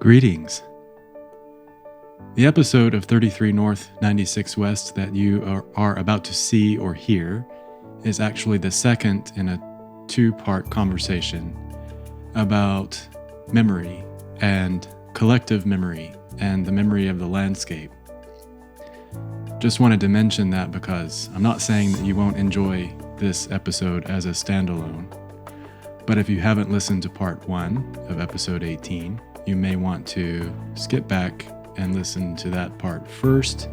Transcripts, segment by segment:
Greetings. The episode of 33 North, 96 West that you are about to see or hear is actually the second in a two-part conversation about memory and collective memory and the memory of the landscape. Just wanted to mention that because I'm not saying that you won't enjoy this episode as a standalone, but if you haven't listened to part 1 of episode 18, you may want to skip back and listen to that part first,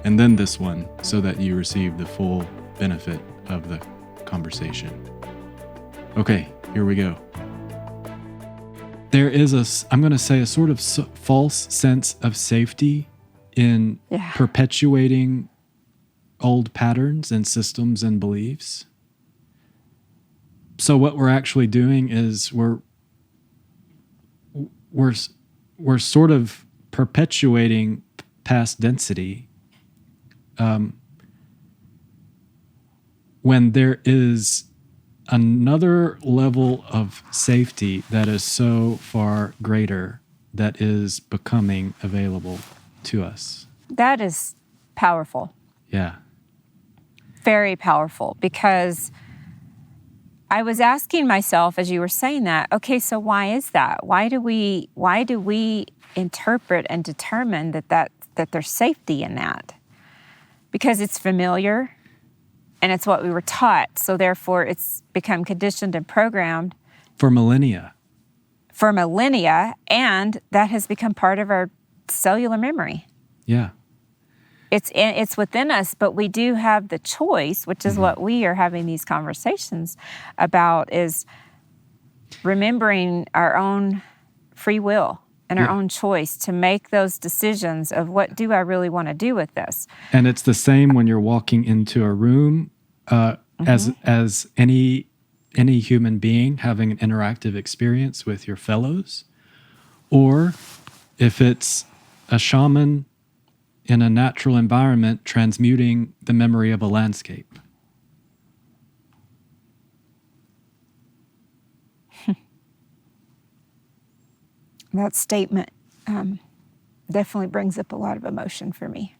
and then this one, so that you receive the full benefit of the conversation. Okay, here we go. There is I'm going to say, a sort of false sense of safety in perpetuating old patterns and systems and beliefs. So what we're actually doing is we're sort of perpetuating past density when there is another level of safety that is so far greater that is becoming available to us. That is powerful. Yeah. Very powerful, because I was asking myself as you were saying that, okay, so why is that? Why do we interpret and determine that there's safety in that? Because it's familiar and it's what we were taught. So therefore it's become conditioned and programmed. For millennia. And that has become part of our cellular memory. Yeah. It's within us, but we do have the choice, which is what we are having these conversations about, is remembering our own free will and our own choice to make those decisions of what do I really want to do with this. And it's the same when you're walking into a room as any human being having an interactive experience with your fellows, or if it's a shaman in a natural environment transmuting the memory of a landscape. That statement definitely brings up a lot of emotion for me.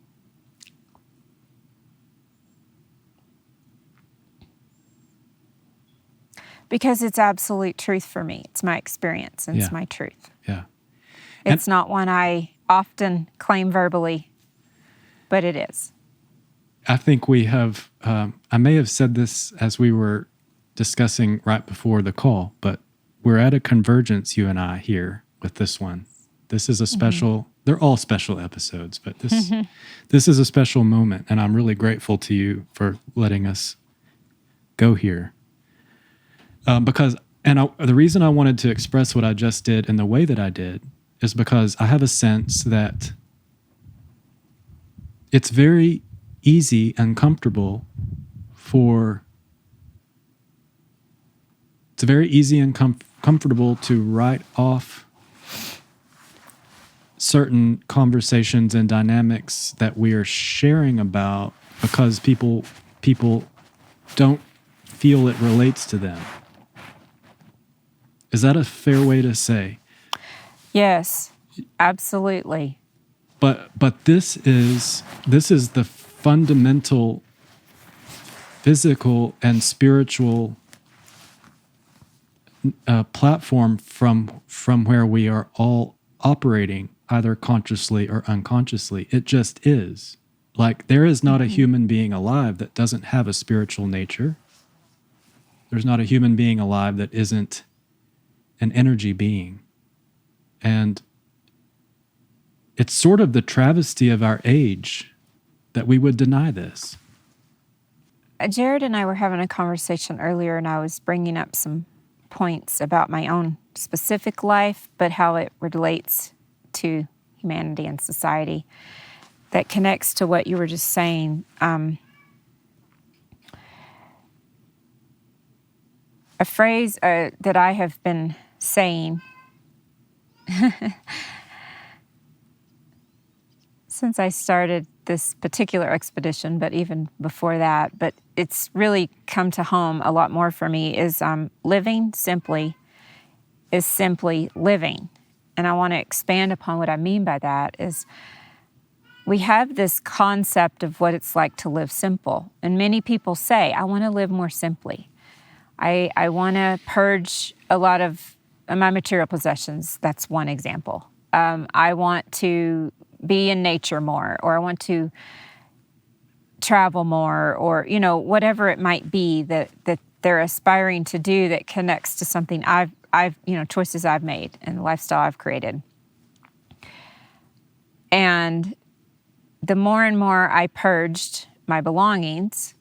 Because it's absolute truth for me. It's my experience and it's my truth. Yeah. It's not one I often claim verbally, but it is. I think we have, I may have said this as we were discussing right before the call, but we're at a convergence, you and I, here with this one. This is a special, they're all special episodes, but this is a special moment, and I'm really grateful to you for letting us go here. The reason I wanted to express what I just did in the way that I did is because I have a sense that it's very easy and comfortable comfortable to write off certain conversations and dynamics that we are sharing about because people don't feel it relates to them. Is that a fair way to say? Yes, absolutely. But this is the fundamental physical and spiritual platform from where we are all operating, either consciously or unconsciously. It just is. Like, there is not a human being alive that doesn't have a spiritual nature. There's not a human being alive that isn't an energy being. And it's sort of the travesty of our age that we would deny this. Jared and I were having a conversation earlier, and I was bringing up some points about my own specific life, but how it relates to humanity and society that connects to what you were just saying. A phrase that I have been saying since I started this particular expedition, but even before that, but it's really come to home a lot more for me, is living simply is simply living. and I want to expand upon what I mean by that, is we have this concept of what it's like to live simple. And many people say, I want to live more simply. I want to purge a lot of my material possessions. That's one example. I want to be in nature more, or I want to travel more, or, whatever it might be that they're aspiring to do that connects to something I've choices I've made and the lifestyle I've created. And the more and more I purged my belongings,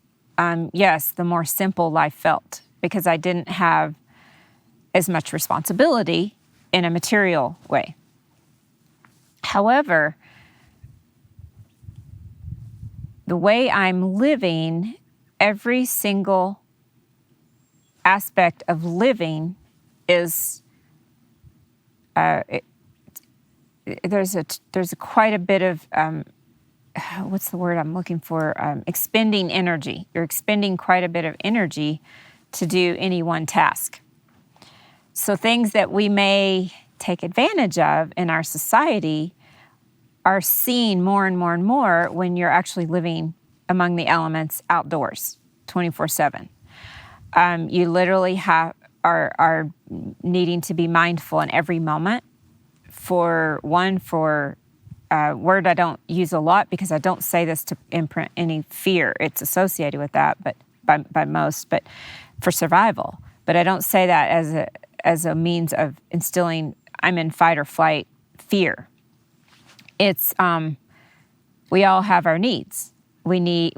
yes, the more simple life felt, because I didn't have as much responsibility in a material way. However, the way I'm living, every single aspect of living is there's quite a bit of what's the word I'm looking for? Expending energy. You're expending quite a bit of energy to do any one task. So things that we may take advantage of in our society are seen more and more and more when you're actually living among the elements outdoors 24/7. You literally are needing to be mindful in every moment. For word I don't use a lot, because I don't say this to imprint any fear. It's associated with that, but by most, but for survival. But I don't say that as a means of instilling I'm in fight or flight fear. It's we all have our needs. What are the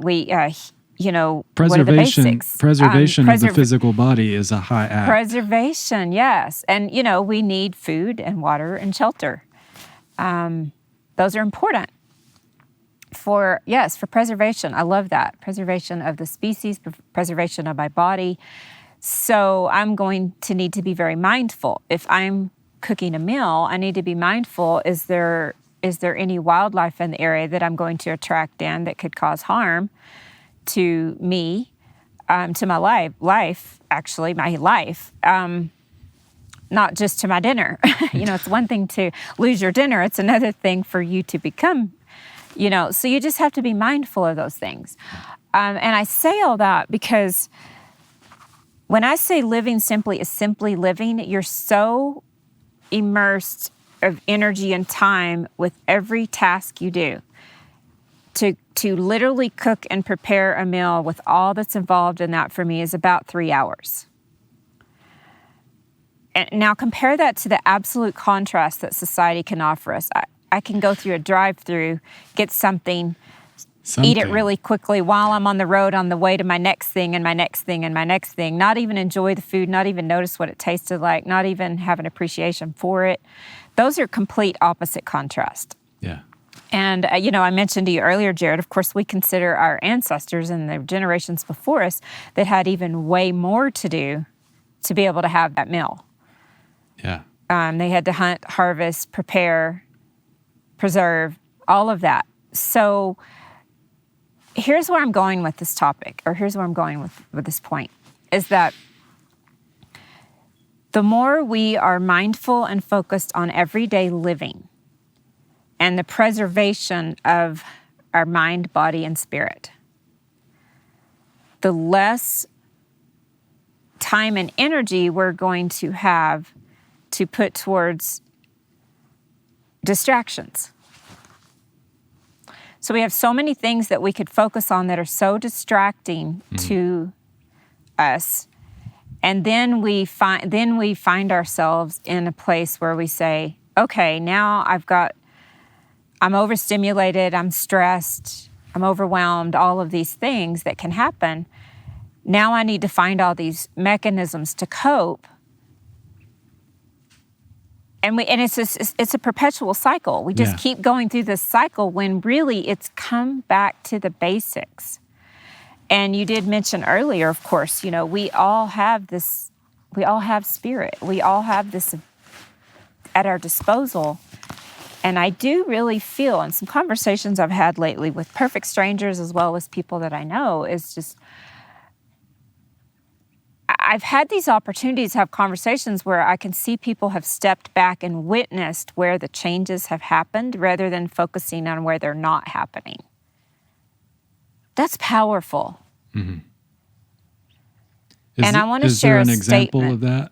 basics? Preservation of the physical body is a high act. Preservation, yes. And, we need food and water and shelter. Those are important for preservation. I love that. Preservation of the species, preservation of my body. So I'm going to need to be very mindful. If I'm cooking a meal, I need to be mindful, is there any wildlife in the area that I'm going to attract in that could cause harm to me, to my life, not just to my dinner. It's one thing to lose your dinner. It's another thing for you to become, so you just have to be mindful of those things. And I say all that because when I say living simply is simply living, you're so immersed of energy and time with every task you do. To literally cook and prepare a meal with all that's involved in that for me is about 3 hours. And now compare that to the absolute contrast that society can offer us. I can go through a drive-through, get something, eat it really quickly while I'm on the road on the way to my next thing and my next thing and my next thing, not even enjoy the food, not even notice what it tasted like, not even have an appreciation for it. Those are complete opposite contrast. Yeah. And, I mentioned to you earlier, Jared, of course, we consider our ancestors and the generations before us that had even way more to do to be able to have that meal. Yeah. They had to hunt, harvest, prepare, preserve, all of that. So here's where I'm going with this topic, or here's where I'm going with this point, is that the more we are mindful and focused on everyday living and the preservation of our mind, body, and spirit, the less time and energy we're going to have to put towards distractions. So we have so many things that we could focus on that are so distracting to us. And then we find ourselves in a place where we say, okay, now I'm overstimulated, I'm stressed, I'm overwhelmed, all of these things that can happen. Now I need to find all these mechanisms to cope. And it's a perpetual cycle. We just keep going through this cycle when really it's come back to the basics. And you did mention earlier, of course, we all have spirit. We all have this at our disposal. And I do really feel, in some conversations I've had lately with perfect strangers as well as people that I know, is just, I've had these opportunities to have conversations where I can see people have stepped back and witnessed where the changes have happened rather than focusing on where they're not happening. That's powerful. And I want to is share there a an example statement. of that?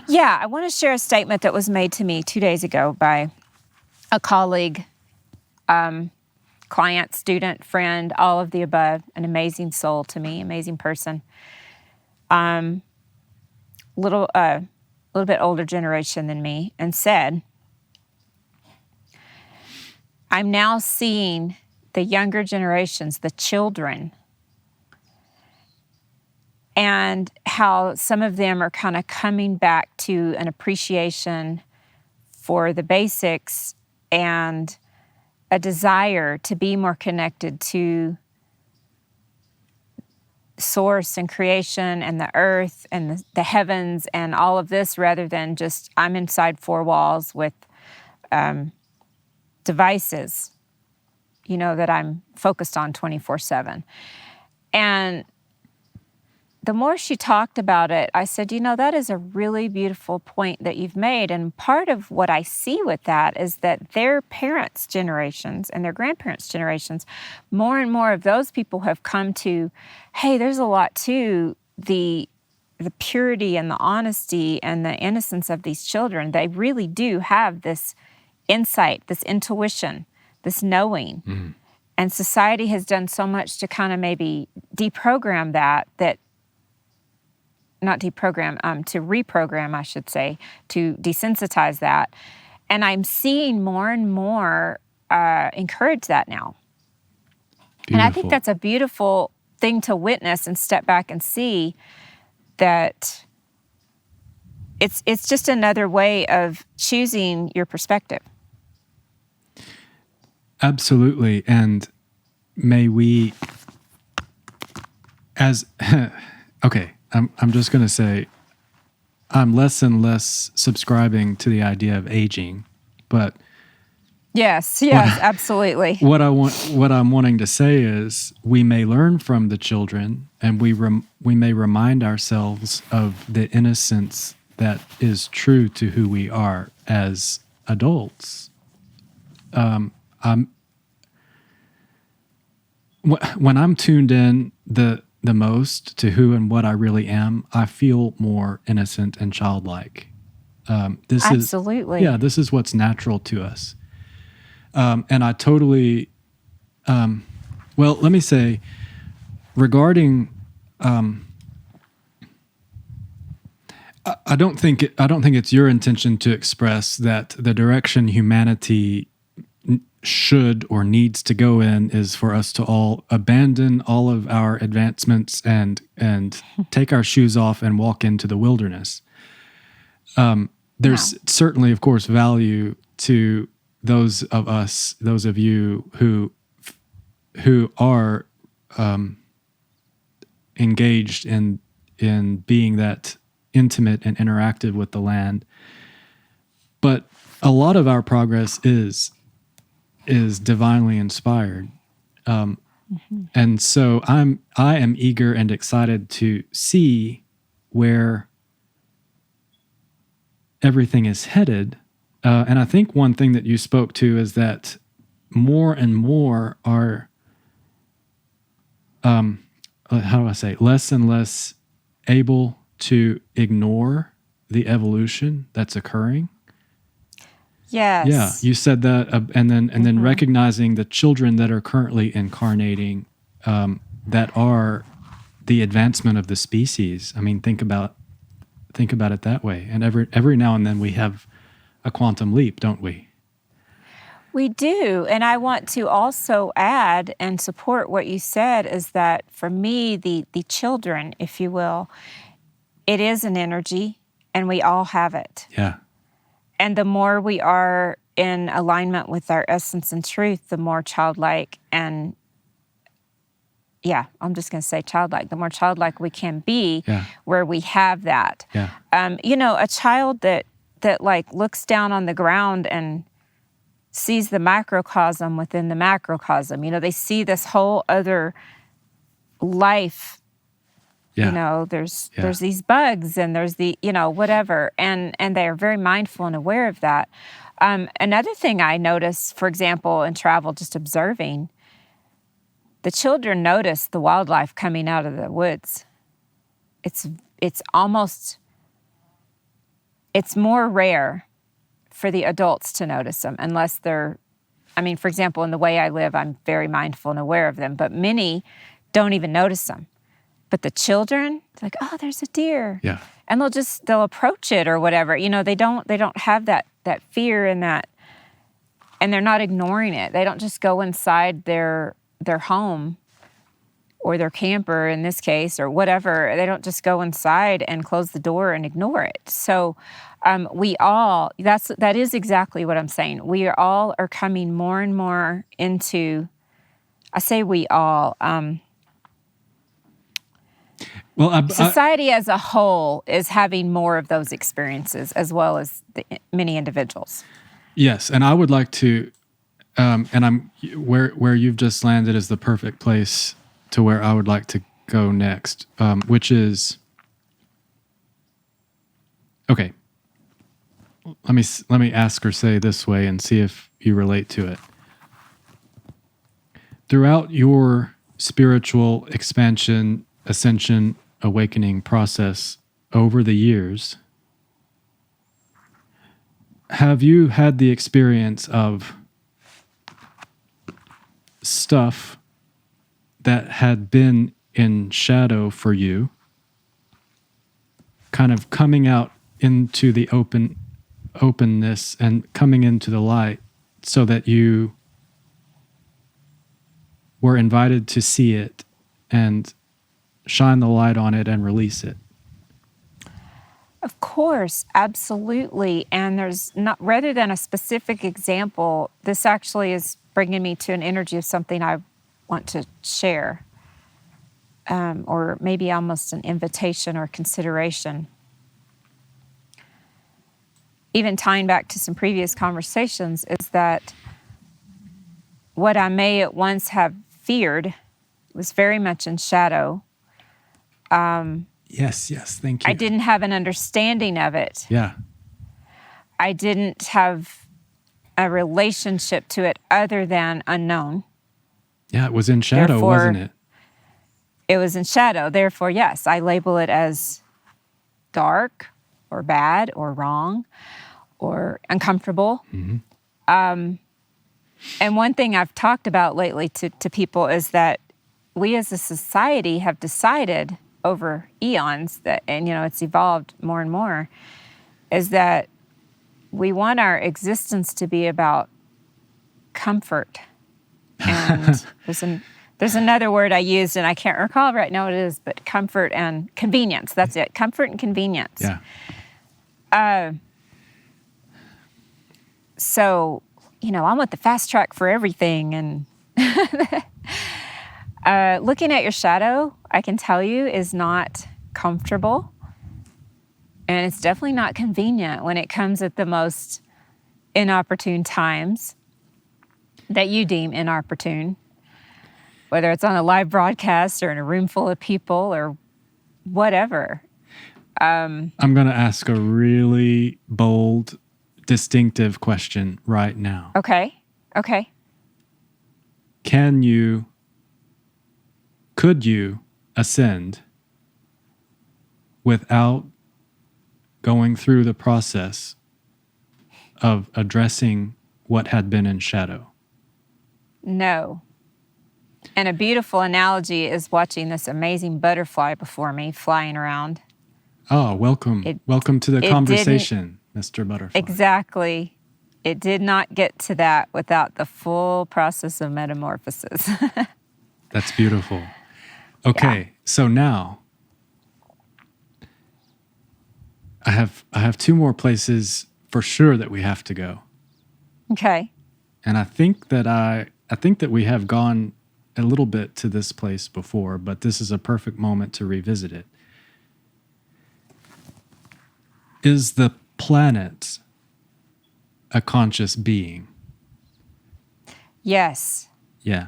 Yeah, I want to share a statement that was made to me 2 days ago by a colleague, client, student, friend, all of the above, an amazing soul to me, amazing person. Little bit older generation than me, and said, I'm now seeing the younger generations, the children, and how some of them are kind of coming back to an appreciation for the basics and a desire to be more connected to source and creation and the earth and the heavens and all of this, rather than just I'm inside four walls with devices, that I'm focused on 24/7. And the more she talked about it, I said, that is a really beautiful point that you've made. And part of what I see with that is that their parents' generations and their grandparents' generations, more and more of those people have come to, hey, there's a lot to the purity and the honesty and the innocence of these children. They really do have this insight, this intuition, this knowing. And society has done so much to kind of maybe deprogram that not deprogram, to reprogram, I should say, to desensitize that. And I'm seeing more and more encourage that now. Beautiful. And I think that's a beautiful thing to witness and step back and see that it's just another way of choosing your perspective. Absolutely. And may we, okay, I'm just going to say, I'm less and less subscribing to the idea of aging, but yes, absolutely. What I'm wanting to say is, we may learn from the children, and we may remind ourselves of the innocence that is true to who we are as adults. When I'm tuned in the most to who and what I really am, I feel more innocent and childlike. Absolutely. This is what's natural to us. And I totally, well, let me say, regarding, I don't think it's your intention to express that the direction humanity should or needs to go in is for us to all abandon all of our advancements and take our shoes off and walk into the wilderness. There's certainly, of course, value to those of you who are engaged in being that intimate and interactive with the land. But a lot of our progress is divinely inspired. And so I am eager and excited to see where everything is headed. And I think one thing that you spoke to is that more and more are, how do I say, less and less able to ignore the evolution that's occurring. Yes. Yeah, you said that, and then recognizing the children that are currently incarnating, that are the advancement of the species. I mean, think about it that way. And every now and then we have a quantum leap, don't we? We do. And I want to also add and support what you said, is that for me, the children, if you will, it is an energy, and we all have it. Yeah. And the more we are in alignment with our essence and truth, the more childlike and, I'm just going to say childlike, the more childlike we can be, where we have that. Yeah. A child that like looks down on the ground and sees the microcosm within the macrocosm. They see this whole other life Yeah. You know, there's Yeah. these bugs and there's the, you know, whatever. And they are very mindful and aware of that. Another thing I notice, for example, in travel, just observing, the children notice the wildlife coming out of the woods. It's almost, it's more rare for the adults to notice them unless they're, I mean, for example, in the way I live, I'm very mindful and aware of them, but many don't even notice them. But the children, it's like, oh, there's a deer. Yeah. And they'll approach it or whatever. You know, they don't have that fear and that, and they're not ignoring it. They don't just go inside their home or their camper in this case or whatever. They don't just go inside and close the door and ignore it. So we all, that is exactly what I'm saying. We all are coming more and more into, I say we all, Well, society as a whole is having more of those experiences as well as many individuals. yes, and I would like to, and I'm where you've just landed is the perfect place to where I would like to go next, which is okay. Let me ask or say this way and see if you relate to it. Throughout your spiritual expansion, ascension, awakening process over the years, have you had the experience of stuff that had been in shadow for you kind of coming out into the openness and coming into the light so that you were invited to see it and shine the light on it and release it? Of course, absolutely. And there's not, rather than a specific example, this actually is bringing me to an energy of something I want to share, or maybe almost an invitation or consideration. Even tying back to some previous conversations, is that what I may at once have feared was very much in shadow. Yes, thank you. I didn't have an understanding of it. Yeah. I didn't have a relationship to it other than unknown. Yeah, it was in shadow, Therefore, wasn't it? It was in shadow. Therefore, yes, I label it as dark or bad or wrong or uncomfortable. Mm-hmm. And one thing I've talked about lately to people is that we as a society have decided over eons that, and it's evolved more and more, is that we want our existence to be about comfort. And there's another word I used, and I can't recall right now what it is, but comfort and convenience. That's it. Comfort and convenience. Yeah. So, I want the fast track for everything. And looking at your shadow, I can tell you, is not comfortable. And it's definitely not convenient when it comes at the most inopportune times that you deem inopportune, whether it's on a live broadcast or in a room full of people or whatever. I'm going to ask a really bold, distinctive question right now. Okay. Could you ascend without going through the process of addressing what had been in shadow? No. And a beautiful analogy is watching this amazing butterfly before me flying around. Oh, welcome. Welcome to the conversation, Mr. Butterfly. Exactly. It did not get to that without the full process of metamorphosis. That's beautiful. Okay, yeah. So now I have two more places for sure that we have to go. Okay. And I think that we have gone a little bit to this place before, but this is a perfect moment to revisit it. Is the planet a conscious being? Yes. Yeah.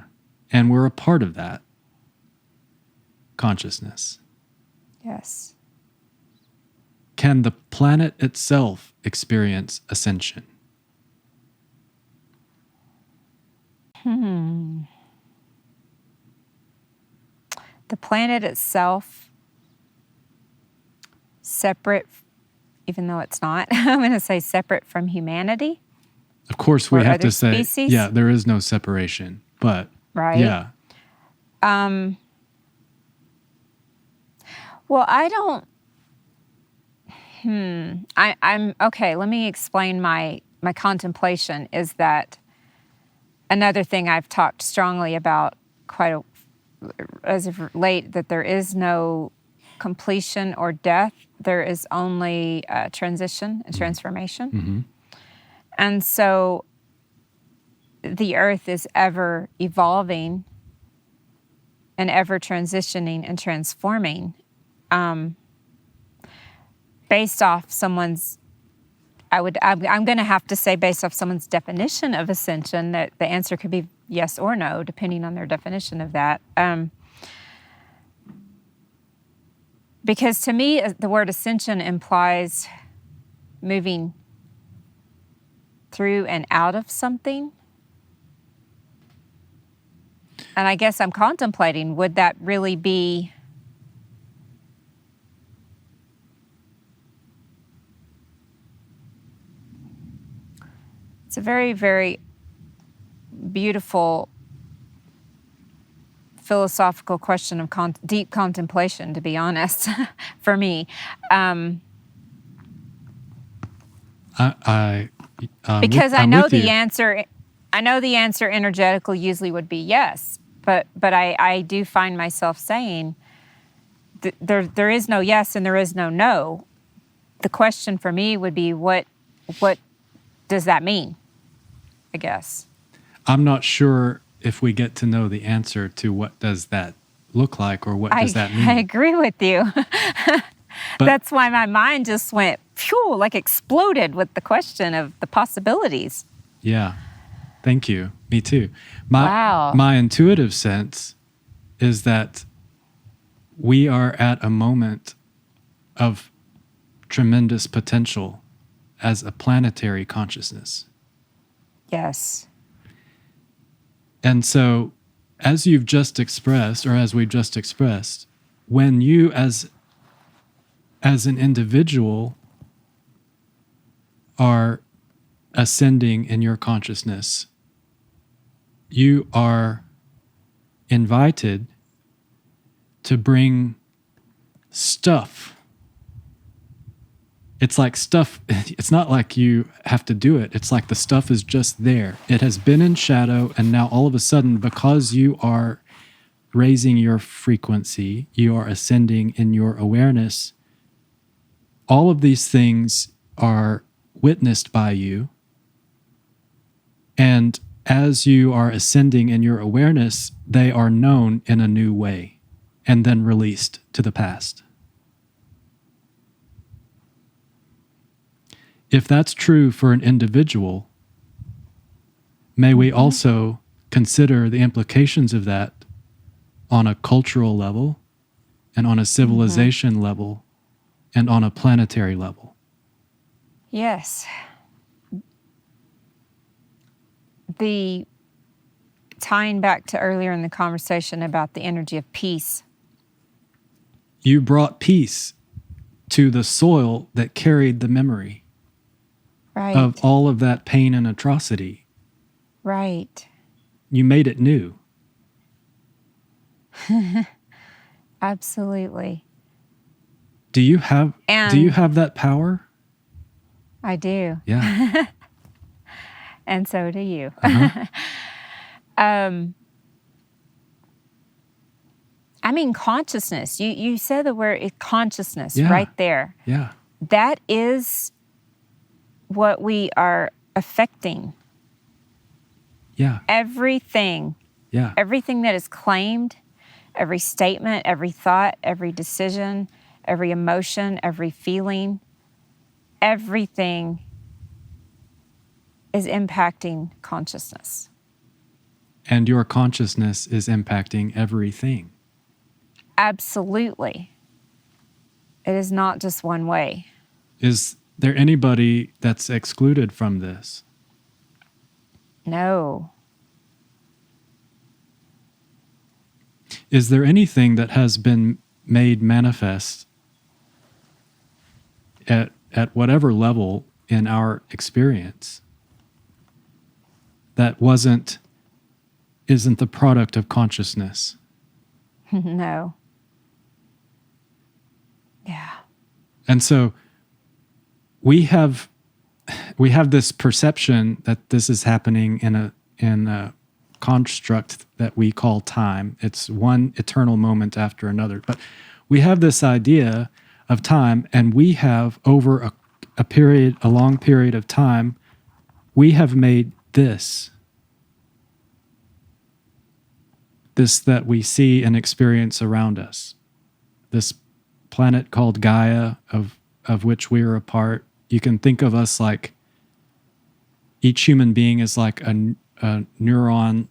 And we're a part of that consciousness. Yes. Can the planet itself experience ascension? The planet itself, separate, even though it's not, I'm going to say separate from humanity Of course, we or have other to say, species, yeah, there is no separation, but right? yeah, Well, I don't. I'm okay. Let me explain my contemplation. Is that another thing I've talked strongly about as of late, that there is no completion or death. There is only transition and transformation. And so the earth is ever evolving and ever transitioning and transforming based off someone's, I'm going to have to say based off someone's definition of ascension, that the answer could be yes or no, depending on their definition of that. Because to me, the word ascension implies moving through and out of something. And I guess I'm contemplating, would that really be it's a very, very beautiful philosophical question of deep contemplation, to be honest, for me. Because I know the answer. I know the answer energetically usually would be yes, but I do find myself saying there is no yes and there is no no. The question for me would be what does that mean? I guess. I'm not sure if we get to know the answer to what does that look like or what does that mean. I agree with you. That's why my mind just went, phew, like exploded with the question of the possibilities. Yeah. Thank you. Me too. Wow. My intuitive sense is that we are at a moment of tremendous potential as a planetary consciousness. Yes. And so, as you've just expressed, or as we've just expressed, when you as an individual are ascending in your consciousness, you are invited to bring stuff. It's like stuff, it's not like you have to do it. It's like the stuff is just there. It has been in shadow, and now all of a sudden, because you are raising your frequency, you are ascending in your awareness, all of these things are witnessed by you. And as you are ascending in your awareness, they are known in a new way and then released to the past. If that's true for an individual, may we also consider the implications of that on a cultural level and on a civilization level and on a planetary level. Yes. The tying back to earlier in the conversation about the energy of peace. You brought peace to the soil that carried the memory of all of that pain and atrocity. Right. You made it new. Absolutely. Do you have that power? I do. Yeah. And so do you. I mean, consciousness. You said the word consciousness right there. Yeah. That is what we are affecting. Yeah. Everything. Yeah. Everything that is claimed, every statement, every thought, every decision, every emotion, every feeling, everything is impacting consciousness. And your consciousness is impacting everything. Absolutely. It is not just one way. Is there anybody that's excluded from this? No. Is there anything that has been made manifest at whatever level in our experience that isn't the product of consciousness? No. Yeah. And so we have this perception that this is happening in a construct that we call time. It's one eternal moment after another. But we have this idea of time, and we have over a long period of time, we have made this that we see and experience around us, this planet called Gaia, of which we are a part. You can think of us like each human being is like a neuron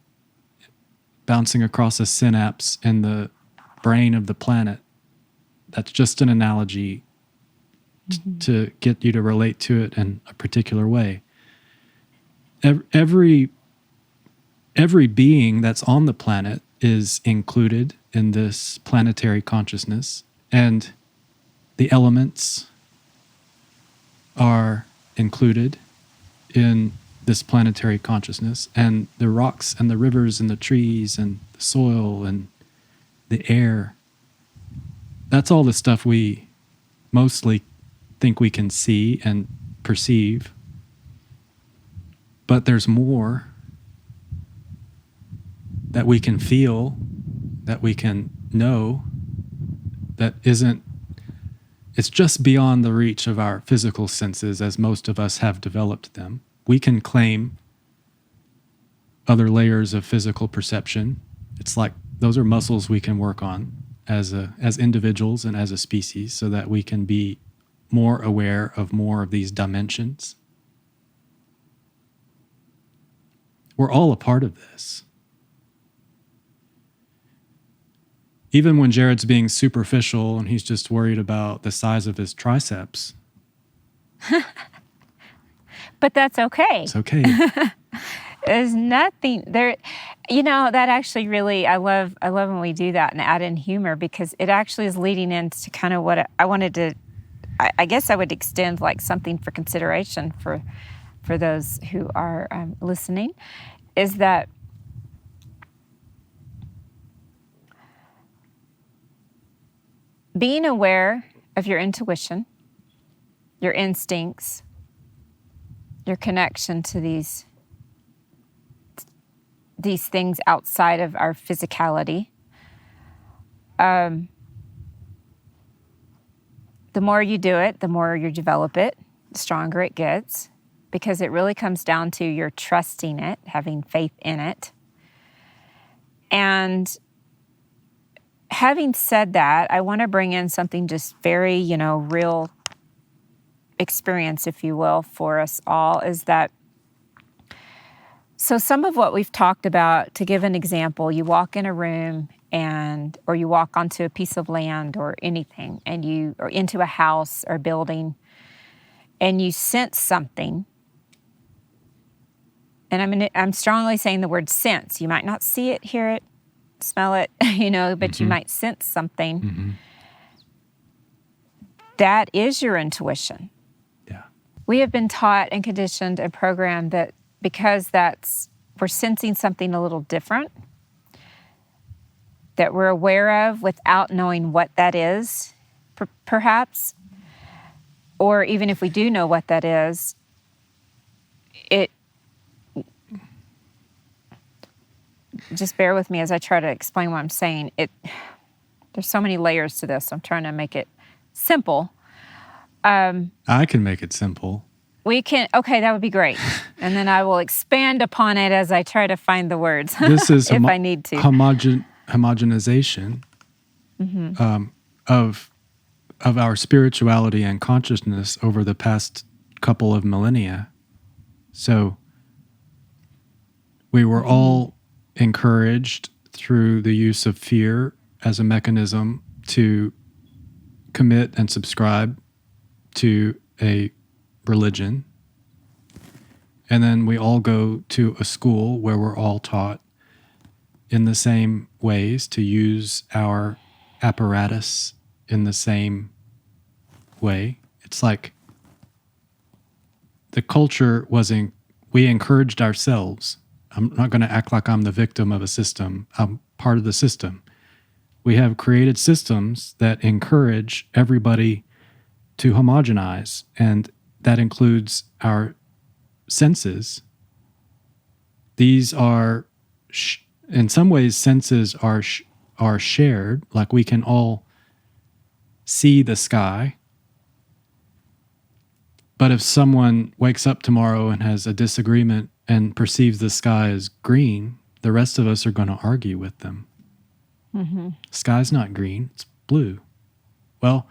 bouncing across a synapse in the brain of the planet. That's just an analogy to get you to relate to it in a particular way. Every being that's on the planet is included in this planetary consciousness, and the elements are included in this planetary consciousness, and the rocks and the rivers and the trees and the soil and the air. That's all the stuff we mostly think we can see and perceive. But there's more that we can feel, that we can know, that isn't, it's just beyond the reach of our physical senses as most of us have developed them. We can claim other layers of physical perception. It's like those are muscles we can work on as individuals and as a species, so that we can be more aware of more of these dimensions. We're all a part of this. Even when Jared's being superficial and he's just worried about the size of his triceps. But that's okay. It's okay. There's nothing there. That actually really, I love when we do that and add in humor, because it actually is leading into kind of what I wanted to, I guess I would extend like something for consideration for those who are listening, is that being aware of your intuition, your instincts, your connection to these things outside of our physicality. The more you do it, the more you develop it, the stronger it gets, because it really comes down to your trusting it, having faith in it. And having said that, I want to bring in something just very, real experience, if you will, for us all, is that, so some of what we've talked about, to give an example, you walk in a room or you walk onto a piece of land or anything, or into a house or building, and you sense something. And I'm strongly saying the word sense. You might not see it, hear it, smell it, but you might sense something. Mm-hmm. That is your intuition. Yeah. We have been taught and conditioned and programmed that because we're sensing something a little different, that we're aware of without knowing what that is, perhaps, or even if we do know what that is, just bear with me as I try to explain what I'm saying. There's so many layers to this. I'm trying to make it simple. I can make it simple. Okay, that would be great. And then I will expand upon it as I try to find the words. This is if I need to. Homogenization of our spirituality and consciousness over the past couple of millennia. So we were all encouraged through the use of fear as a mechanism to commit and subscribe to a religion. And then we all go to a school where we're all taught in the same ways to use our apparatus in the same way. It's like the culture we encouraged ourselves. I'm not going to act like I'm the victim of a system. I'm part of the system. We have created systems that encourage everybody to homogenize, and that includes our senses. These are, in some ways, senses are shared. Like we can all see the sky. But if someone wakes up tomorrow and has a disagreement and perceives the sky as green, the rest of us are going to argue with them. Mm-hmm. Sky's not green, it's blue. Well,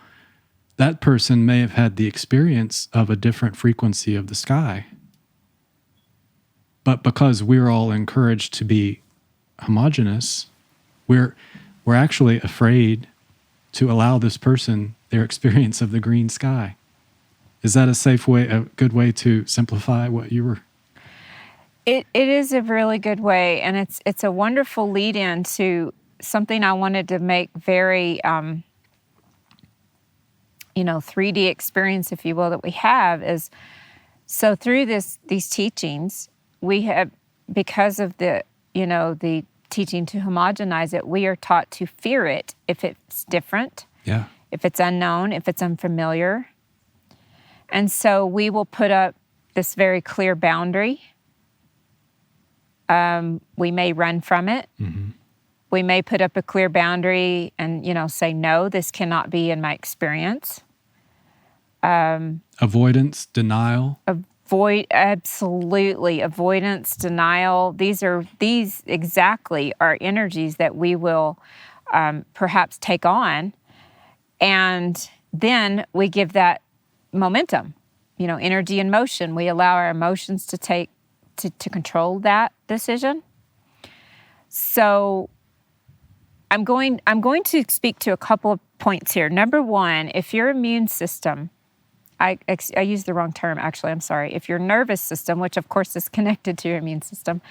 that person may have had the experience of a different frequency of the sky. But because we're all encouraged to be homogenous, we're actually afraid to allow this person their experience of the green sky. Is that a good way to simplify what you were? It is a really good way, and it's a wonderful lead-in to something I wanted to make very, 3D experience, if you will, that we have is, so through these teachings, we have, because of the teaching to homogenize it, we are taught to fear it if it's different, if it's unknown, if it's unfamiliar. And so we will put up this very clear boundary. We may run from it. Mm-hmm. We may put up a clear boundary and, say, no, this cannot be in my experience. Avoidance, denial. Absolutely. Avoidance, denial. These exactly are energies that we will perhaps take on. And then we give that momentum, energy and motion. We allow our emotions to control that decision. So I'm going to speak to a couple of points here. Number one, if your immune system, I used the wrong term, actually, I'm sorry. If your nervous system, which of course is connected to your immune system,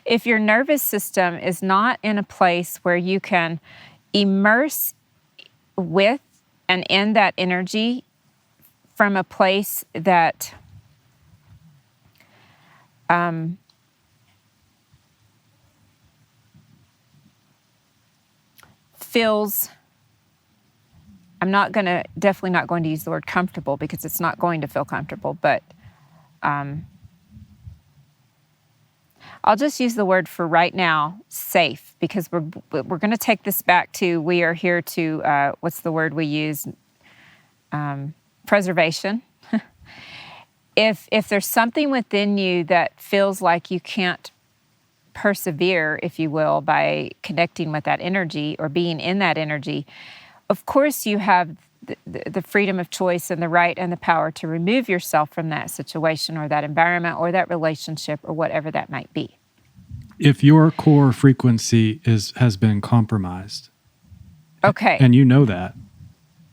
if your nervous system is not in a place where you can immerse with and in that energy from a place that feels, definitely not going to use the word comfortable because it's not going to feel comfortable, but I'll just use the word for right now, safe, because we're going to take this back to, we are here to, what's the word we use? Preservation. If there's something within you that feels like you can't persevere, if you will, by connecting with that energy or being in that energy, of course you have the freedom of choice and the right and the power to remove yourself from that situation or that environment or that relationship or whatever that might be. If your core frequency has been compromised. Okay. And you know that.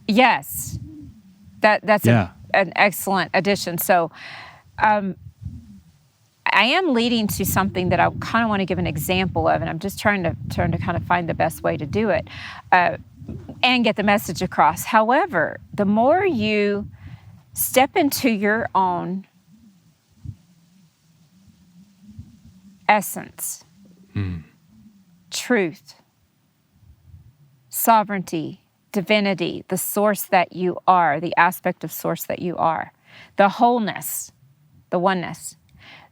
Yes. That's an excellent addition. So I am leading to something that I kind of want to give an example of, and I'm just trying to kind of find the best way to do it and get the message across. However, the more you step into your own essence, truth, sovereignty, divinity, the source that you are, the aspect of source that you are, the wholeness, the oneness,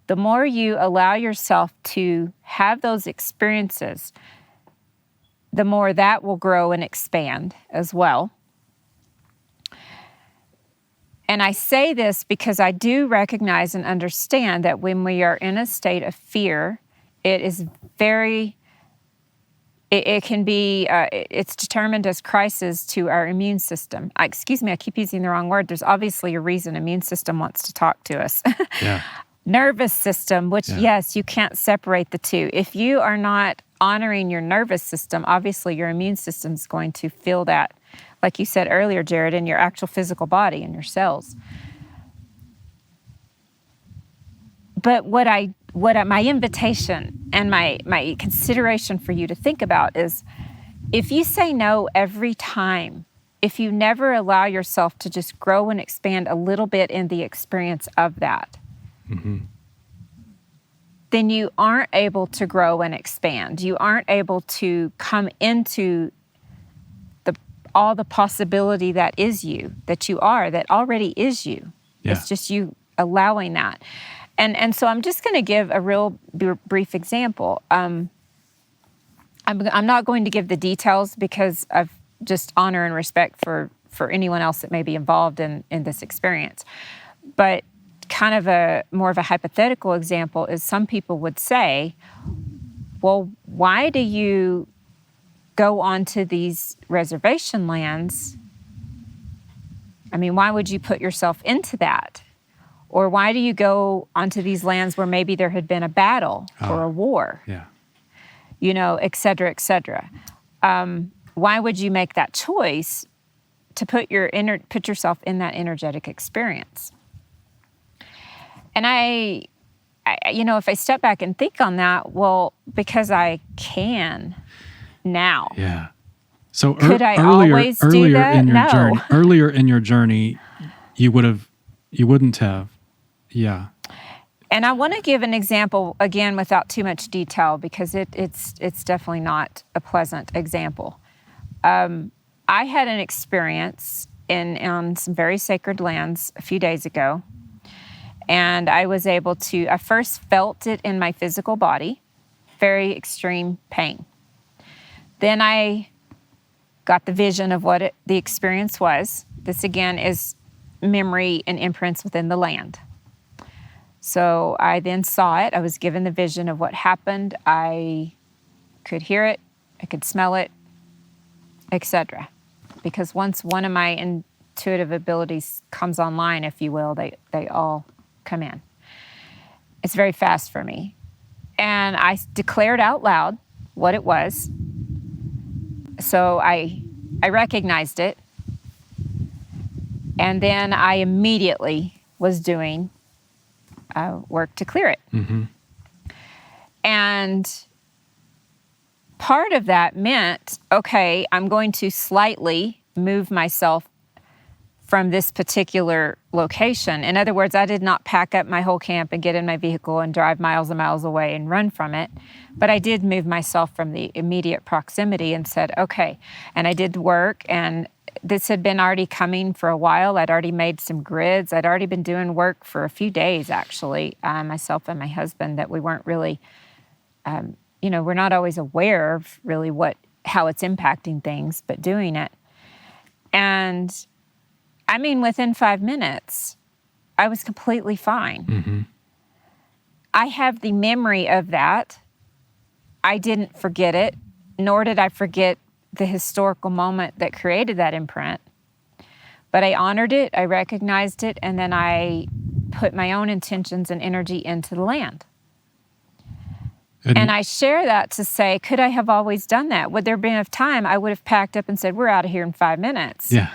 the more you allow yourself to have those experiences, the more that will grow and expand as well. And I say this because I do recognize and understand that when we are in a state of fear, it is it can be, it's determined as crisis to our immune system. I keep using the wrong word. There's obviously a reason immune system wants to talk to us. Yeah. Nervous system, which, yes, you can't separate the two. If you are not honoring your nervous system, obviously your immune system is going to feel that like you said earlier, Jared, in your actual physical body, in your cells. But my invitation and my consideration for you to think about is, if you say no every time, if you never allow yourself to just grow and expand a little bit in the experience of that, then you aren't able to grow and expand. You aren't able to come into all the possibility that is you, that you are, that already is you. Yeah. It's just you allowing that. And so I'm just going to give a real brief example. I'm not going to give the details because of just honor and respect for anyone else that may be involved in this experience. But kind of more of a hypothetical example is, some people would say, well, why do you go onto these reservation lands? I mean, why would you put yourself into that? Or why do you go onto these lands where maybe there had been a battle or a war? Yeah. Et cetera, et cetera. Why would you make that choice to put yourself in that energetic experience? And if I step back and think on that, well, because I can now. Yeah. So could I always do that? In your No. journey, earlier in your journey, you wouldn't have. Yeah. And I want to give an example, again, without too much detail, because it's definitely not a pleasant example. I had an experience on some very sacred lands a few days ago, and I first felt it in my physical body, very extreme pain. Then I got the vision of what the experience was. This, again, is memory and imprints within the land. So I then saw it. I was given the vision of what happened. I could hear it. I could smell it, etc. Because once one of my intuitive abilities comes online, if you will, they all come in. It's very fast for me. And I declared out loud what it was. So I recognized it. And then I immediately was doing work to clear it. Mm-hmm. And part of that meant, okay, I'm going to slightly move myself from this particular location. In other words, I did not pack up my whole camp and get in my vehicle and drive miles and miles away and run from it. But I did move myself from the immediate proximity and said, okay. And I did the work, and this had been already coming for a while. I'd already made some grids. I'd already been doing work for a few days, actually, myself and my husband, that we weren't really, we're not always aware of really how it's impacting things, but doing it. And I mean, within 5 minutes, I was completely fine. Mm-hmm. I have the memory of that. I didn't forget it, nor did I forget the historical moment that created that imprint. But I honored it, I recognized it, and then I put my own intentions and energy into the land. And I share that to say, could I have always done that? Would there have been enough time? I would have packed up and said, we're out of here in 5 minutes. Yeah.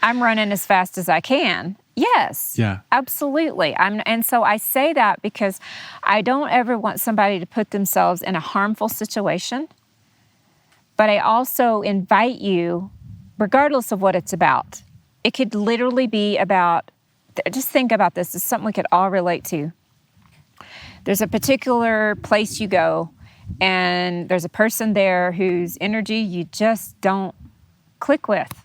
I'm running as fast as I can. Yes. Yeah. Absolutely. And so I say that because I don't ever want somebody to put themselves in a harmful situation. But I also invite you, regardless of what it's about. It could literally be about, just think about this. It's something we could all relate to. There's a particular place you go, and there's a person there whose energy you just don't click with.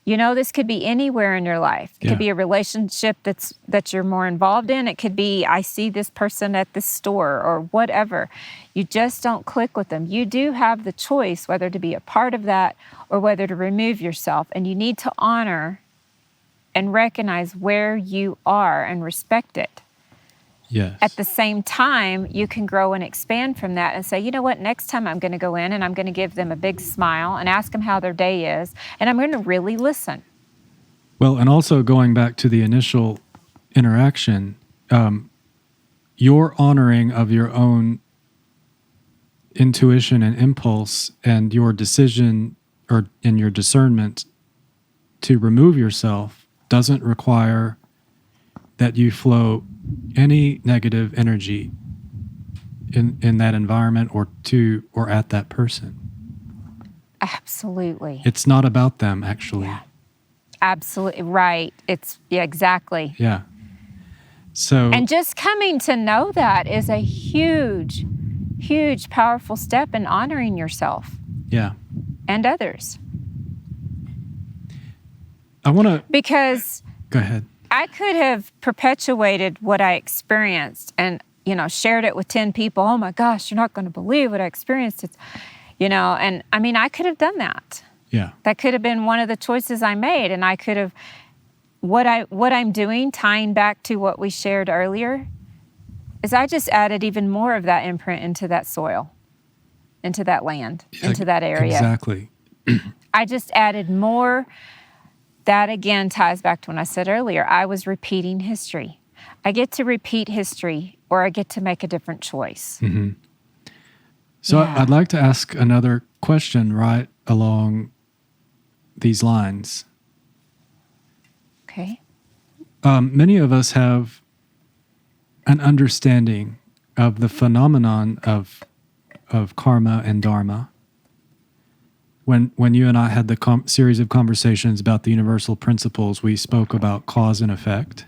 This could be anywhere in your life. It could be a relationship that you're more involved in. It could be, I see this person at this store or whatever. You just don't click with them. You do have the choice whether to be a part of that or whether to remove yourself. And you need to honor and recognize where you are and respect it. Yes. At the same time, you can grow and expand from that and say, you know what, next time I'm going to go in and I'm going to give them a big smile and ask them how their day is, and I'm going to really listen. Well, and also going back to the initial interaction, your honoring of your own intuition and impulse and your decision or in your discernment to remove yourself doesn't require that you flow any negative energy in that environment or to or at that person. Absolutely. It's not about them, actually. Yeah. Absolutely right. Yeah, exactly. Yeah. So, And just coming to know that is a huge, huge, powerful step in honoring yourself yeah. and others. I want to Because go ahead. I could have perpetuated what I experienced and, shared it with 10 people. Oh my gosh, you're not going to believe what I experienced. It's, and I mean, I could have done that. Yeah. That could have been one of the choices I made. And I could have, what I'm doing, tying back to what we shared earlier, is I just added even more of that imprint into that soil, into that land, into that area. Exactly. I just added more. That again ties back to when I said earlier, I was repeating history. I get to repeat history or I get to make a different choice. Mm-hmm. So Yeah. I'd like to ask another question right along these lines. Okay. Many of us have an understanding of the phenomenon of karma and dharma. When you and I had the series of conversations about the universal principles, we spoke about cause and effect.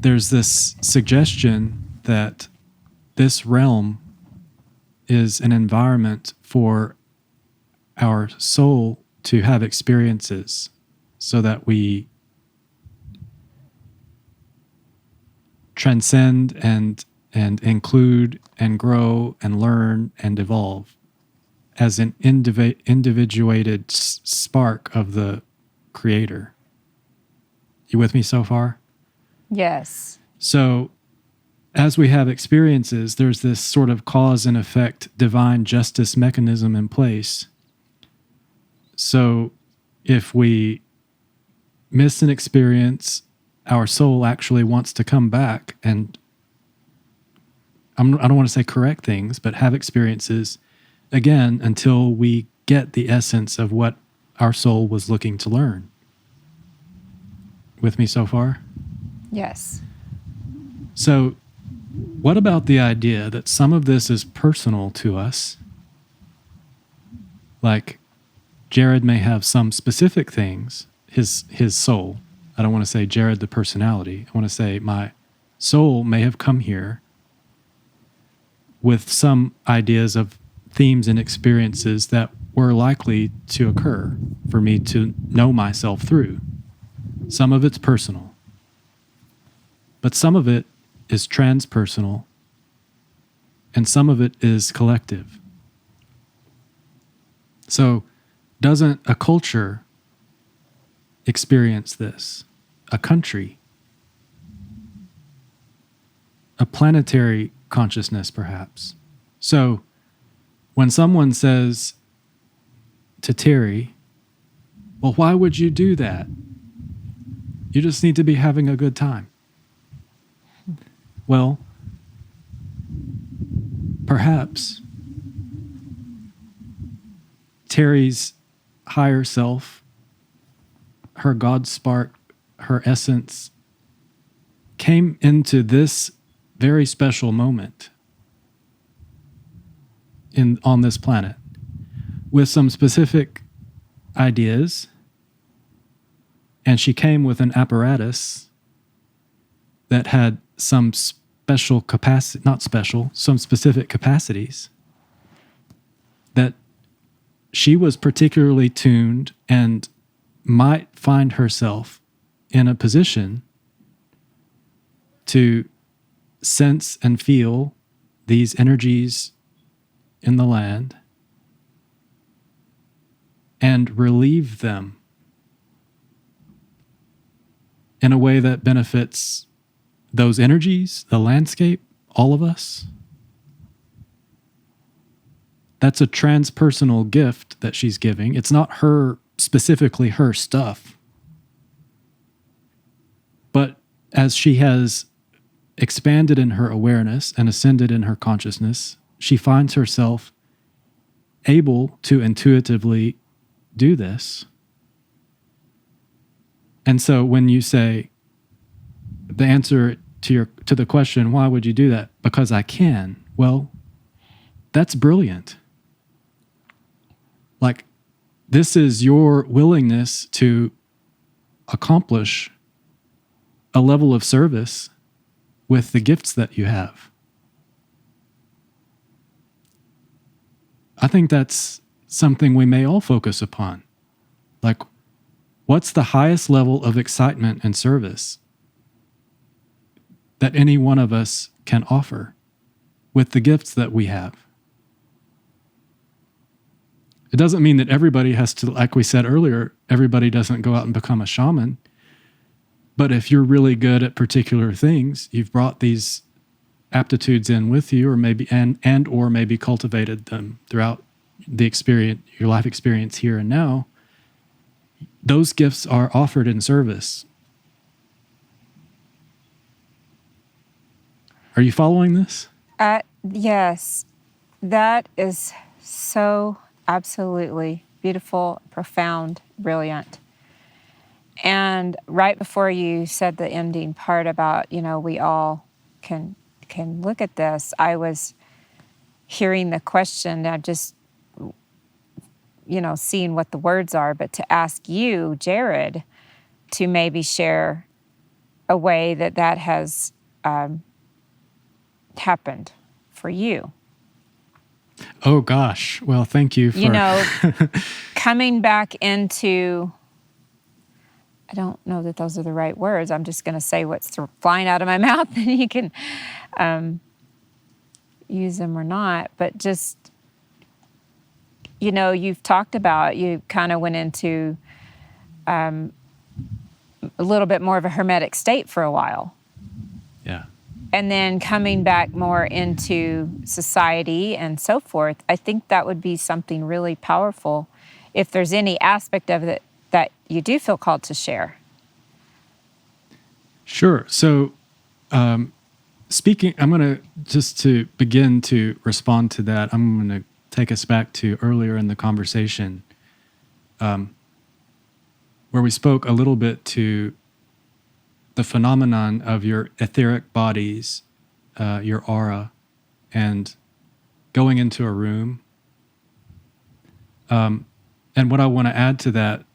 There's this suggestion that this realm is an environment for our soul to have experiences so that we transcend and include and grow and learn and evolve as an individuated spark of the Creator. You with me so far? Yes. So as we have experiences, there's this sort of cause and effect divine justice mechanism in place. So if we miss an experience, our soul actually wants to come back and I don't want to say correct things, but have experiences again until we get the essence of what our soul was looking to learn. With me so far? Yes. So what about the idea that some of this is personal to us? Like Jared may have some specific things, his soul. I don't want to say Jared the personality. I want to say my soul may have come here with some ideas of themes and experiences that were likely to occur for me to know myself through. Some of it's personal, but some of it is transpersonal, and some of it is collective. So, doesn't a culture experience this? A country? A planetary consciousness, perhaps? So, when someone says to Terri, well, why would you do that? You just need to be having a good time. Well, perhaps Terri's higher self, her God spark, her essence, came into this very special moment on this planet with some specific ideas, and she came with an apparatus that had some special capacity, not special, some specific capacities that she was particularly tuned and might find herself in a position to sense and feel these energies in the land and relieve them in a way that benefits those energies, the landscape, all of us. That's a transpersonal gift that she's giving. It's not specifically her stuff. But as she has expanded in her awareness and ascended in her consciousness, she finds herself able to intuitively do this. And so when you say the answer to the question, why would you do that? Because I can. Well, that's brilliant. Like, this is your willingness to accomplish a level of service with the gifts that you have. I think that's something we may all focus upon. Like, what's the highest level of excitement and service that any one of us can offer with the gifts that we have? It doesn't mean that everybody has to, like we said earlier, everybody doesn't go out and become a shaman. But if you're really good at particular things, you've brought these aptitudes in with you, or maybe or maybe cultivated them throughout the experience, your life experience here and now. Those gifts are offered in service. Are you following this? Yes, that is so absolutely beautiful, profound, brilliant. And right before you said the ending part about, we all can look at this, I was hearing the question, I just, seeing what the words are, but to ask you, Jared, to maybe share a way that has happened for you. Oh, gosh. Well, thank you for... coming back into... I don't know that those are the right words. I'm just going to say what's flying out of my mouth, and you can use them or not. But just, you've talked about, you kind of went into a little bit more of a hermetic state for a while. Yeah. And then coming back more into society and so forth, I think that would be something really powerful if there's any aspect of it that you do feel called to share. Sure. So speaking, I'm going to, just to begin to respond to that, I'm going to take us back to earlier in the conversation where we spoke a little bit to the phenomenon of your etheric bodies, your aura, and going into a room. And what I want to add to that,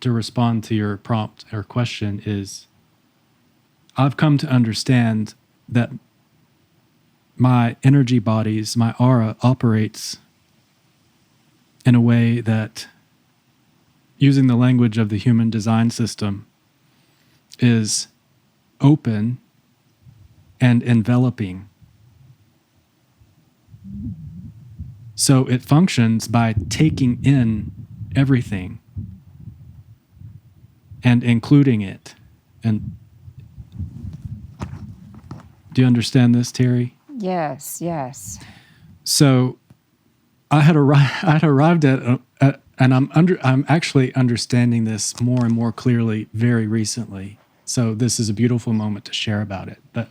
to respond to your prompt or question, is I've come to understand that my energy bodies, my aura, operates in a way that, using the language of the human design system, is open and enveloping. So it functions by taking in everything and including it. And do you understand this, Terri? Yes, yes. So I had arrived at and I'm actually understanding this more and more clearly very recently. So this is a beautiful moment to share about it. But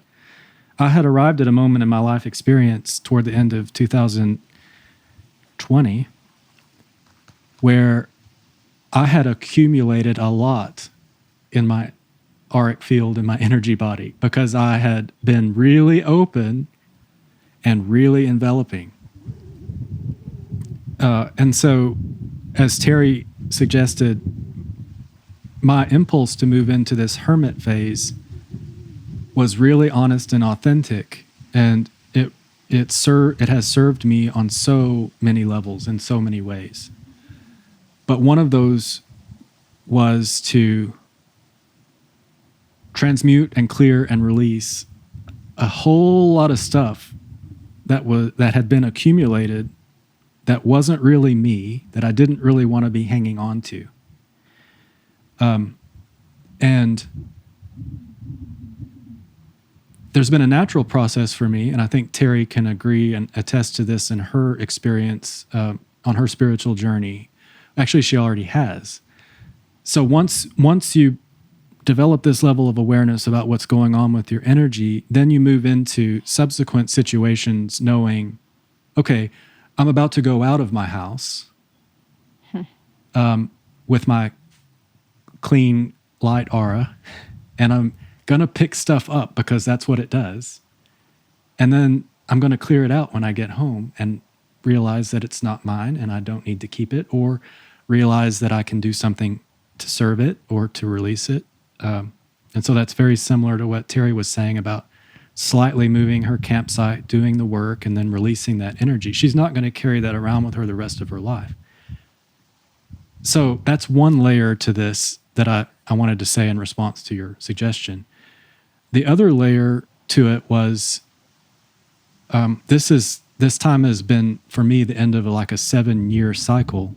I had arrived at a moment in my life experience toward the end of 2020 where I had accumulated a lot in my auric field, in my energy body, because I had been really open and really enveloping. And so, as Terri suggested, my impulse to move into this hermit phase was really honest and authentic, and it has served me on so many levels in so many ways. But one of those was to transmute and clear and release a whole lot of stuff that had been accumulated that wasn't really me, that I didn't really want to be hanging on to. And there's been a natural process for me, and I think Terri can agree and attest to this in her experience on her spiritual journey. Actually, she already has. So once you develop this level of awareness about what's going on with your energy, then you move into subsequent situations knowing, okay, I'm about to go out of my house with my clean light aura, and I'm going to pick stuff up because that's what it does. And then I'm going to clear it out when I get home and realize that it's not mine and I don't need to keep it, or realize that I can do something to serve it or to release it. And so that's very similar to what Terri was saying about slightly moving her campsite, doing the work, and then releasing that energy. She's not going to carry that around with her the rest of her life. So that's one layer to this that I wanted to say in response to your suggestion. The other layer to it was, this time has been, for me, the end of like a 7-year cycle.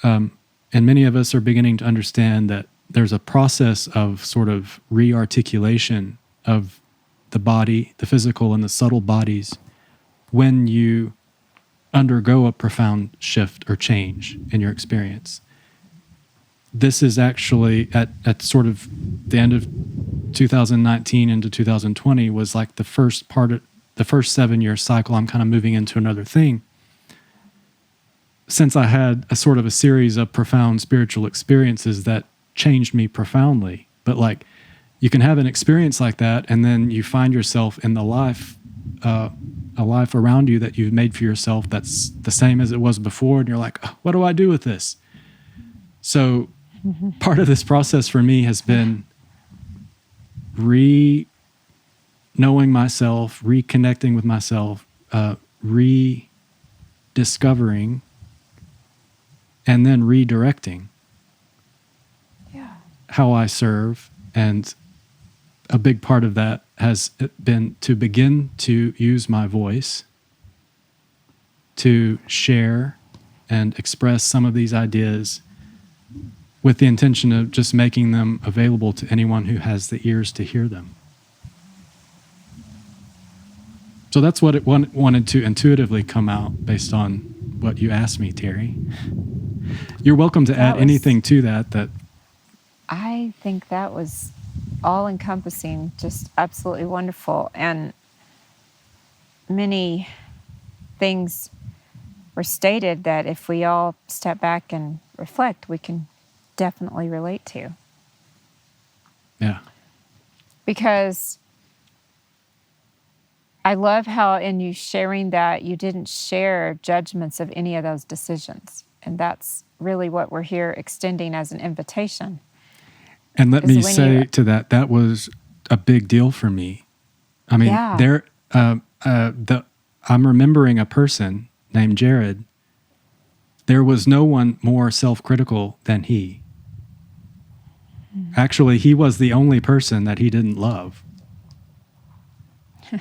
And many of us are beginning to understand that there's a process of sort of re-articulation of the body, the physical and the subtle bodies, when you undergo a profound shift or change in your experience. This is actually at sort of the end of 2019 into 2020 was like the first 7-year cycle. I'm kind of moving into another thing. Since I had a sort of a series of profound spiritual experiences that changed me profoundly. But like, you can have an experience like that, and then you find yourself in the life, a life around you that you've made for yourself that's the same as it was before, and you're like, oh, what do I do with this? So part of this process for me has been knowing myself, reconnecting with myself, rediscovering, and then redirecting how I serve. And a big part of that has been to begin to use my voice to share and express some of these ideas with the intention of just making them available to anyone who has the ears to hear them. So that's what it wanted to intuitively come out based on what you asked me, Terri. You're welcome to add anything to that. I think that was all-encompassing, just absolutely wonderful. And many things were stated that if we all step back and reflect, we can definitely relate to. Yeah. Because I love how in you sharing that, you didn't share judgments of any of those decisions. And that's really what we're here extending as an invitation. And let me say to that was a big deal for me. I mean, I'm remembering a person named Jared. There was no one more self-critical than he. Actually, he was the only person that he didn't love. Yeah.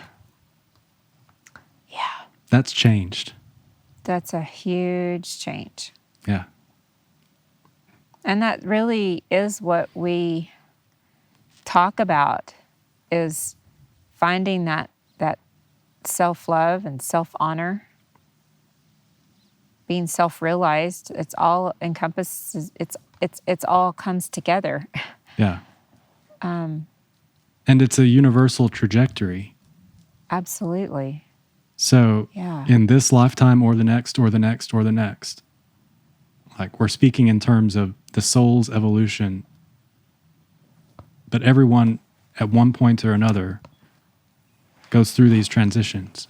That's changed. That's a huge change. Yeah. And that really is what we talk about, is finding that self-love and self-honor, being self-realized. It's all encompasses, it's all comes together. Yeah. And it's a universal trajectory. Absolutely. So in this lifetime or the next or the next or the next, like we're speaking in terms of the soul's evolution, but everyone at one point or another goes through these transitions.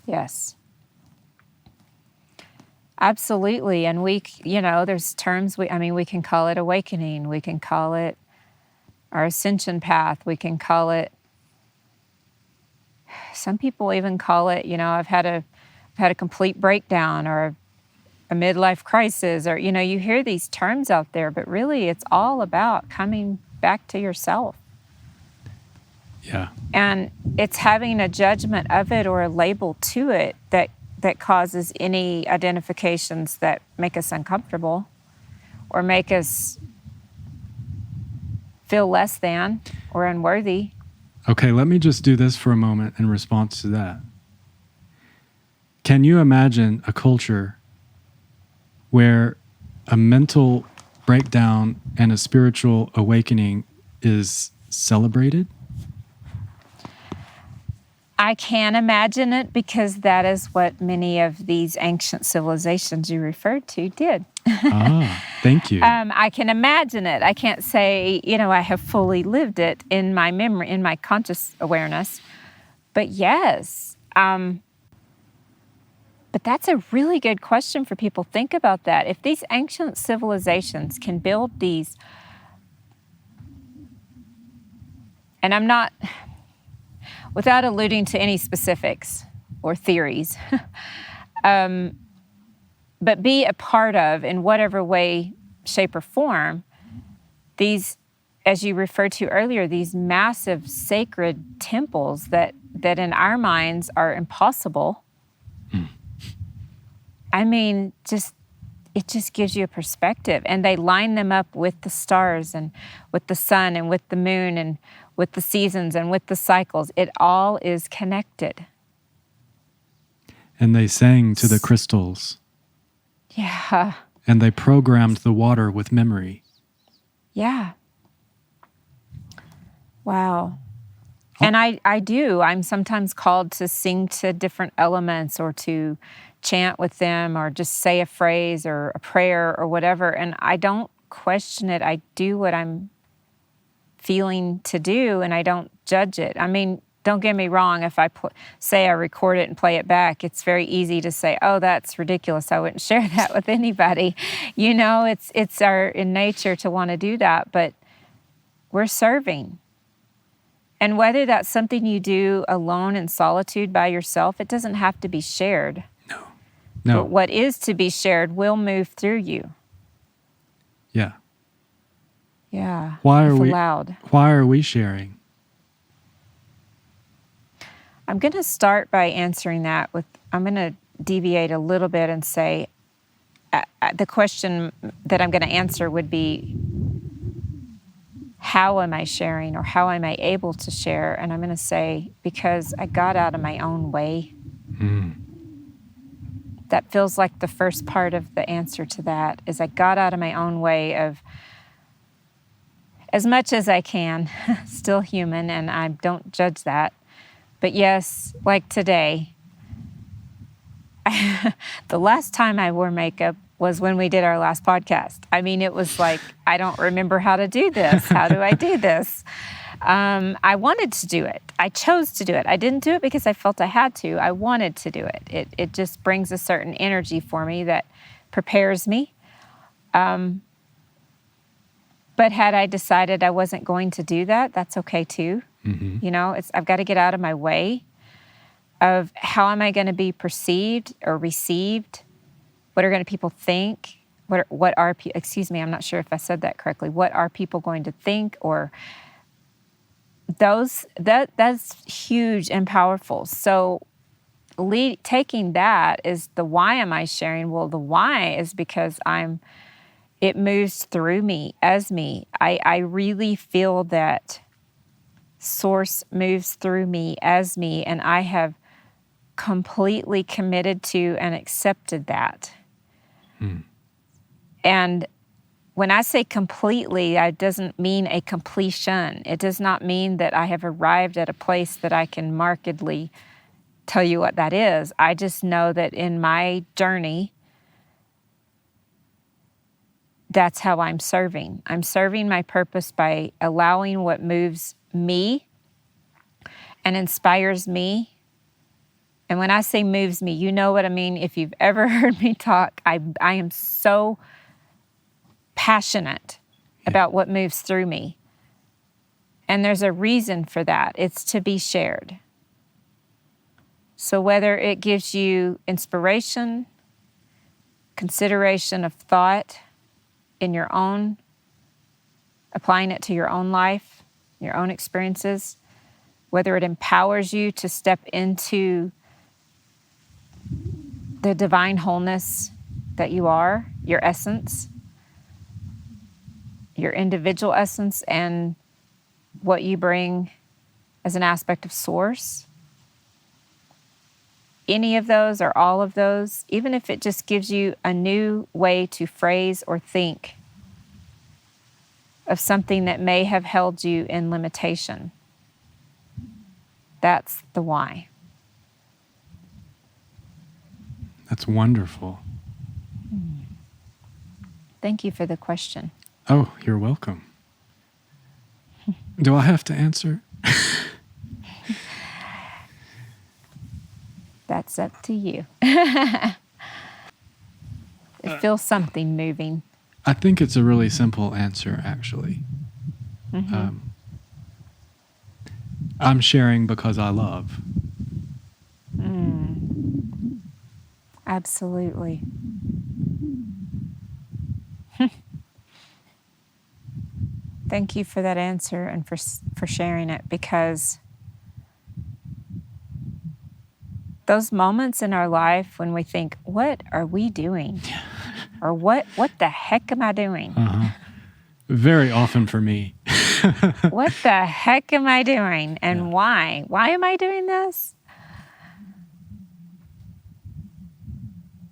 Yes. Absolutely. And there's terms, we can call it awakening. We can call it our ascension path. We can call it, some people even call it, I've had a complete breakdown, or a midlife crisis, or, you hear these terms out there, but really it's all about coming back to yourself. Yeah. And it's having a judgment of it or a label to it that causes any identifications that make us uncomfortable or make us feel less than or unworthy. Okay, let me just do this for a moment in response to that. Can you imagine a culture where a mental breakdown and a spiritual awakening is celebrated? I can imagine it because that is what many of these ancient civilizations you referred to did. Thank you. I can imagine it. I can't say, I have fully lived it in my memory, in my conscious awareness. But yes, but that's a really good question for people. Think about that. If these ancient civilizations can build these, and I'm not, without alluding to any specifics or theories, but be a part of, in whatever way, shape, or form, these, as you referred to earlier, these massive sacred temples that in our minds are impossible. I mean, it just gives you a perspective. And they line them up with the stars and with the sun and with the moon and with the seasons and with the cycles. It all is connected. And they sang to the crystals. Yeah. And they programmed the water with memory. Yeah. Wow. And I do. I'm sometimes called to sing to different elements or to chant with them or just say a phrase or a prayer or whatever. And I don't question it. I do what I'm feeling to do, and I don't judge it. I mean, don't get me wrong. If I say I record it and play it back, it's very easy to say, oh, that's ridiculous. I wouldn't share that with anybody. It's our in nature to want to do that, but we're serving. And whether that's something you do alone in solitude by yourself, it doesn't have to be shared. No. But what is to be shared will move through you. Yeah. Yeah. Why are we sharing? I'm going to start by answering that I'm going to deviate a little bit and say the question that I'm going to answer would be, how am I sharing, or how am I able to share? And I'm going to say, because I got out of my own way. That feels like the first part of the answer to that, is I got out of my own way of, as much as I can, still human, and I don't judge that. But yes, like today, the last time I wore makeup was when we did our last podcast. I mean, it was like, I don't remember how to do this. How do I do this? I wanted to do it. I chose to do it. I didn't do it because I felt I had to. I wanted to do it. It just brings a certain energy for me that prepares me. But had I decided I wasn't going to do that, that's okay too. I've got to get out of my way of how am I going to be perceived or received? What are going to people think? I'm not sure if I said that correctly. What are people going to think? Or that's huge and powerful. So taking that is the why am I sharing? Well, the why is because it moves through me as me. I really feel that Source moves through me as me, and I have completely committed to and accepted that. And when I say completely, it doesn't mean a completion. It does not mean that I have arrived at a place that I can markedly tell you what that is. I just know that in my journey, that's how I'm serving. I'm serving my purpose by allowing what moves me and inspires me. And when I say moves me, you know what I mean. If you've ever heard me talk, I am so passionate about what moves through me. And there's a reason for that. It's to be shared. So whether it gives you inspiration, consideration of thought in your own, applying it to your own life, your own experiences, whether it empowers you to step into the divine wholeness that you are, your essence, your individual essence, and what you bring as an aspect of Source. Any of those or all of those, even if it just gives you a new way to phrase or think of something that may have held you in limitation. That's the why. That's wonderful. Thank you for the question. Oh, you're welcome. Do I have to answer? That's up to you. I feel something moving. I think it's a really simple answer, actually. I'm sharing because I love. Absolutely. Thank you for that answer and for sharing it, because those moments in our life when we think, what are we doing? Or what the heck am I doing? Very often for me. What the heck am I doing? And why? Why am I doing this?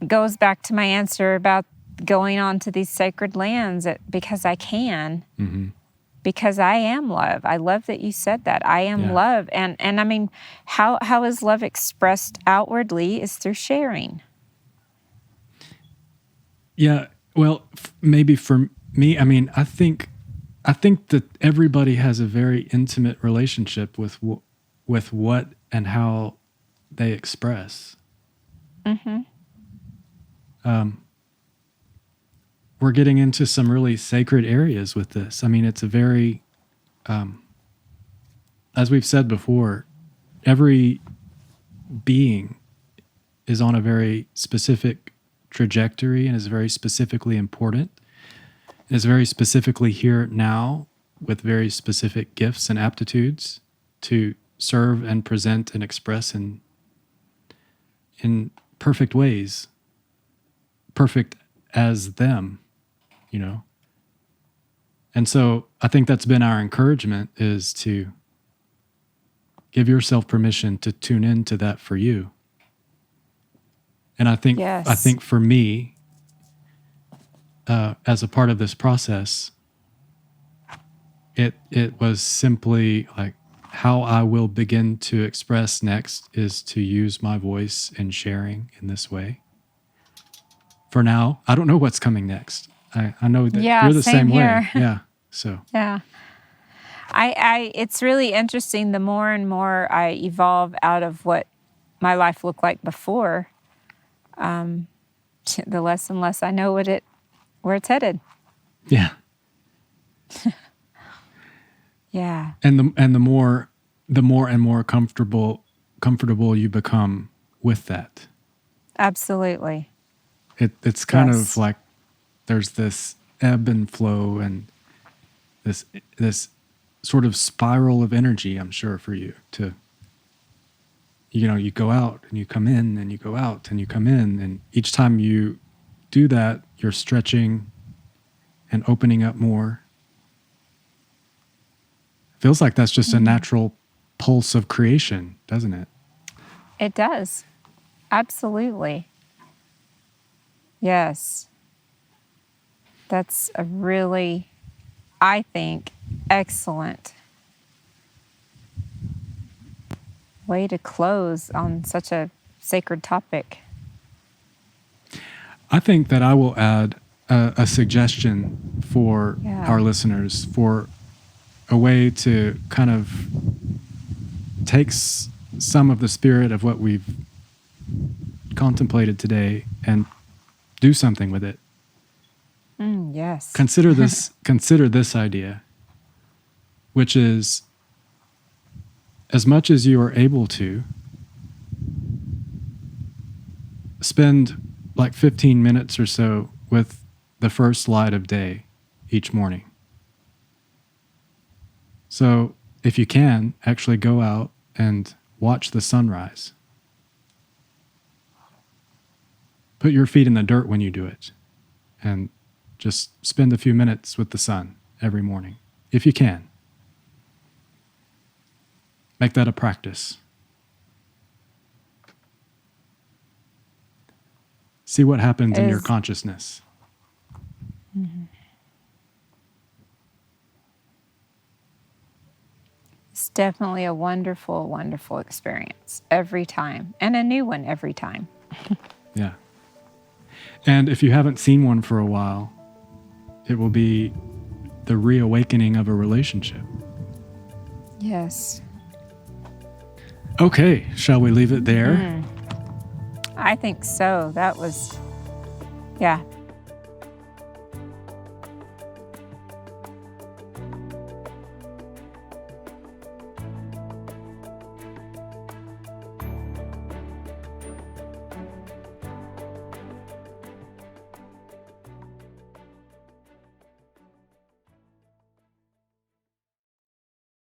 It goes back to my answer about going on to these sacred lands because I can. Because I am love. I love that you said that. I am love. And I mean, how is love expressed outwardly is through sharing. Yeah, well, maybe for me, I mean, I think that everybody has a very intimate relationship with what and how they express. We're getting into some really sacred areas with this. I mean, it's a very, as we've said before, every being is on a very specific trajectory and is very specifically important, is very specifically here now with very specific gifts and aptitudes to serve and present and express in perfect ways, perfect as them, you know? And so I think that's been our encouragement, is to give yourself permission to tune into that for you. And I think for me, as a part of this process, it was simply like, how I will begin to express next is to use my voice in sharing in this way. For now, I don't know what's coming next. I know that you're the same way. Yeah. So. Yeah. It's really interesting. The more and more I evolve out of what my life looked like before, the less and less I know where it's headed. Yeah. Yeah. And the more and more comfortable you become with that. Absolutely. It's kind of like there's this ebb and flow and this sort of spiral of energy, I'm sure, for you to, you go out and you come in and you go out and you come in. And each time you do that, you're stretching and opening up more. Feels like that's just a natural pulse of creation, doesn't it? It does. Absolutely. Yes. That's a really, I think, excellent way to close on such a sacred topic. I think that I will add a suggestion for our listeners for a way to kind of take some of the spirit of what we've contemplated today and do something with it. Yes. Consider this idea, which is, as much as you are able to, spend like 15 minutes or so with the first light of day each morning. So if you can, actually go out and watch the sunrise. Put your feet in the dirt when you do it, and just spend a few minutes with the sun every morning, if you can. Make that a practice. See what happens in your consciousness. It's definitely a wonderful, wonderful experience every time, and a new one every time. Yeah. And if you haven't seen one for a while, it will be the reawakening of a relationship. Yes. Okay, shall we leave it there? I think so. That was, yeah,